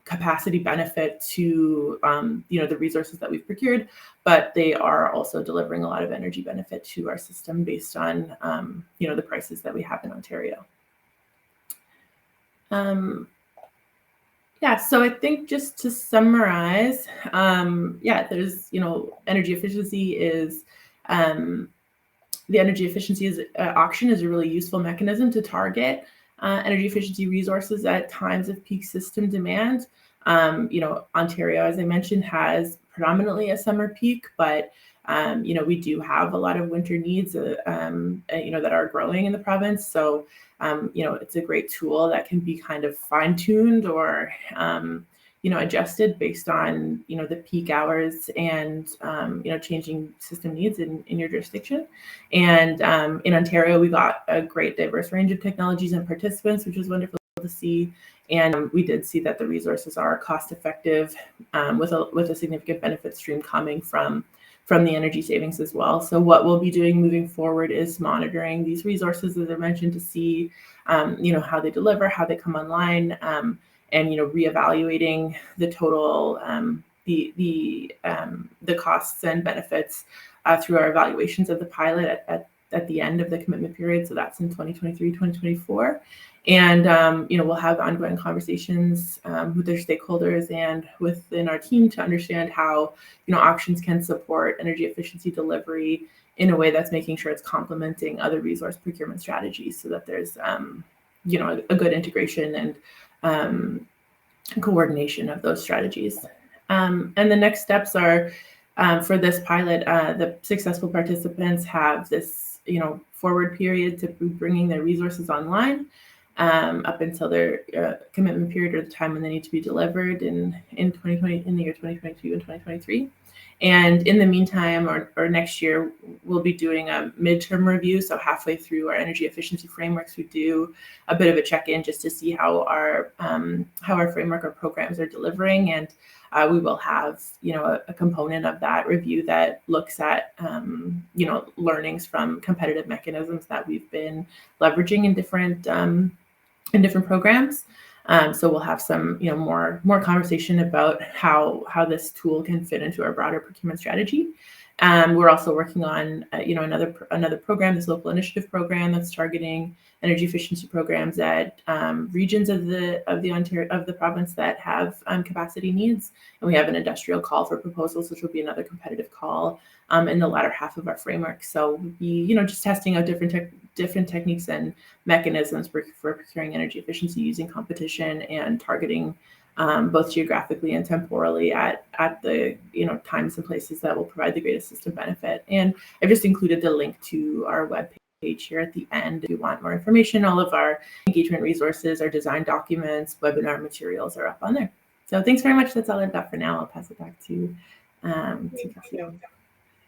capacity benefit to the resources that we've procured, but they are also delivering a lot of energy benefit to our system based on the prices that we have in Ontario. So I think just to summarize, there's energy efficiency is the energy efficiency auction is a really useful mechanism to target energy efficiency resources at times of peak system demand. Ontario, as I mentioned, has predominantly a summer peak, but we do have a lot of winter needs, that are growing in the province. So, it's a great tool that can be kind of fine-tuned or, adjusted based on, the peak hours and, changing system needs in your jurisdiction. And in Ontario, we got a great diverse range of technologies and participants, which was wonderful to see. And we did see that the resources are cost effective, with a significant benefit stream coming from the energy savings as well. So what we'll be doing moving forward is monitoring these resources, as I mentioned, to see, how they deliver, how they come online, and reevaluating the total, the costs and benefits through our evaluations of the pilot at the end of the commitment period. So that's in 2023, 2024. And, we'll have ongoing conversations with their stakeholders and within our team to understand how, auctions can support energy efficiency delivery in a way that's making sure it's complementing other resource procurement strategies, so that there's, a good integration and coordination of those strategies. And the next steps are, for this pilot, the successful participants have this, forward period to be bringing their resources online, up until their commitment period, or the time when they need to be delivered in the year 2022 and 2023. And in the meantime, or next year, we'll be doing a midterm review. So halfway through our energy efficiency frameworks, we do a bit of a check-in just to see how our framework or programs are delivering. And we will have, a component of that review that looks at, learnings from competitive mechanisms that we've been leveraging in different programs. So we'll have some, more conversation about how this tool can fit into our broader procurement strategy. We're also working on, another program, this local initiative program that's targeting energy efficiency programs at regions of the province that have capacity needs. And we have an industrial call for proposals, which will be another competitive call in the latter half of our framework. So we'll be, just testing out different techniques and mechanisms for procuring energy efficiency using competition and targeting both geographically and temporally at the times and places that will provide the greatest system benefit. And I've just included the link to our webpage here at the end if you want more information. All of our engagement resources, our design documents, webinar materials are up on there. So thanks very much. That's all I've got for now. I'll pass it back to Cassie.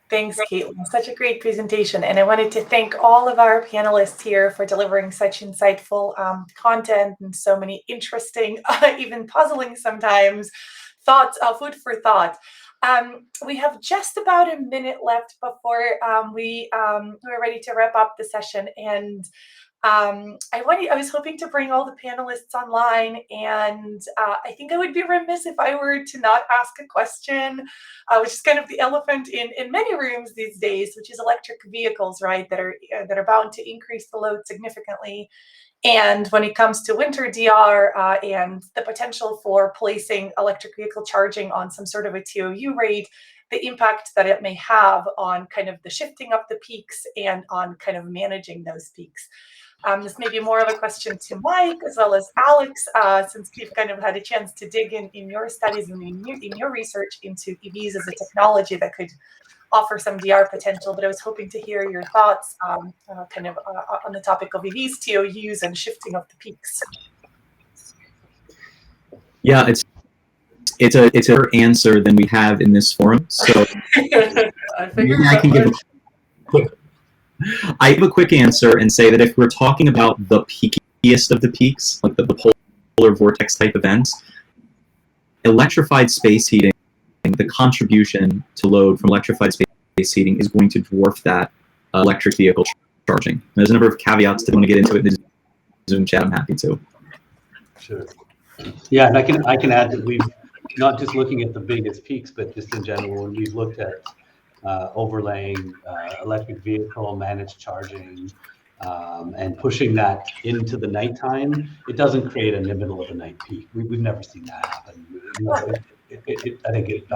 Thanks, Caitlin. Such a great presentation. And I wanted to thank all of our panelists here for delivering such insightful content and so many interesting, even puzzling sometimes, thoughts, food for thought. We have just about a minute left before we're ready to wrap up the session. And I was hoping to bring all the panelists online, and I think I would be remiss if I were to not ask a question, which is kind of the elephant in many rooms these days, which is electric vehicles, right? That are bound to increase the load significantly. And when it comes to winter DR and the potential for placing electric vehicle charging on some sort of a TOU rate, the impact that it may have on kind of the shifting of the peaks and on kind of managing those peaks. This may be more of a question to Mike as well as Alex, since you've kind of had a chance to dig in your studies and in your research into EVs as a technology that could offer some DR potential. But I was hoping to hear your thoughts on the topic of EVs, TOUs, and shifting of the peaks. Yeah, it's a better answer than we have in this forum. So I have a quick answer and say that if we're talking about the peakiest of the peaks, like the polar vortex type events, electrified space heating, the contribution to load from electrified space heating is going to dwarf that electric vehicle charging. And there's a number of caveats to want to get into it in the Zoom chat. I'm happy to. Sure. Yeah, and I can add that we've not just looking at the biggest peaks, but just in general, when we've looked at overlaying electric vehicle managed charging and pushing that into the nighttime, it doesn't create a middle of the night peak. We've never seen that happen. I think it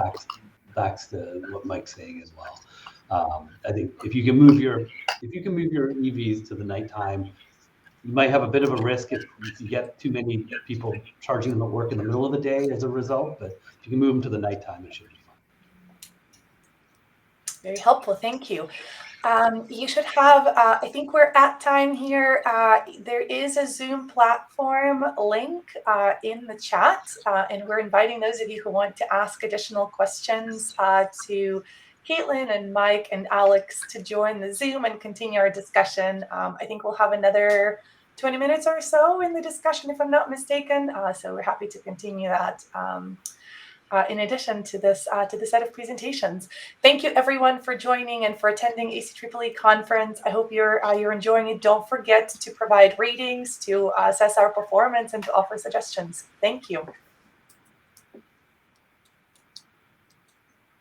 backs to what Mike's saying as well. I think if you can move your EVs to the nighttime, You might have a bit of a risk if you get too many people charging them at work in the middle of the day as a result, but if you can move them to the nighttime, it should be fine. Very helpful, thank you. You should have, I think we're at time here. There is a Zoom platform link in the chat, and we're inviting those of you who want to ask additional questions to Caitlin and Mike and Alex to join the Zoom and continue our discussion. I think we'll have another 20 minutes or so in the discussion, if I'm not mistaken. So we're happy to continue that. In addition to this, to the set of presentations. Thank you everyone for joining and for attending ACEEE conference. I hope you're enjoying it. Don't forget to provide ratings, to assess our performance, and to offer suggestions. Thank you.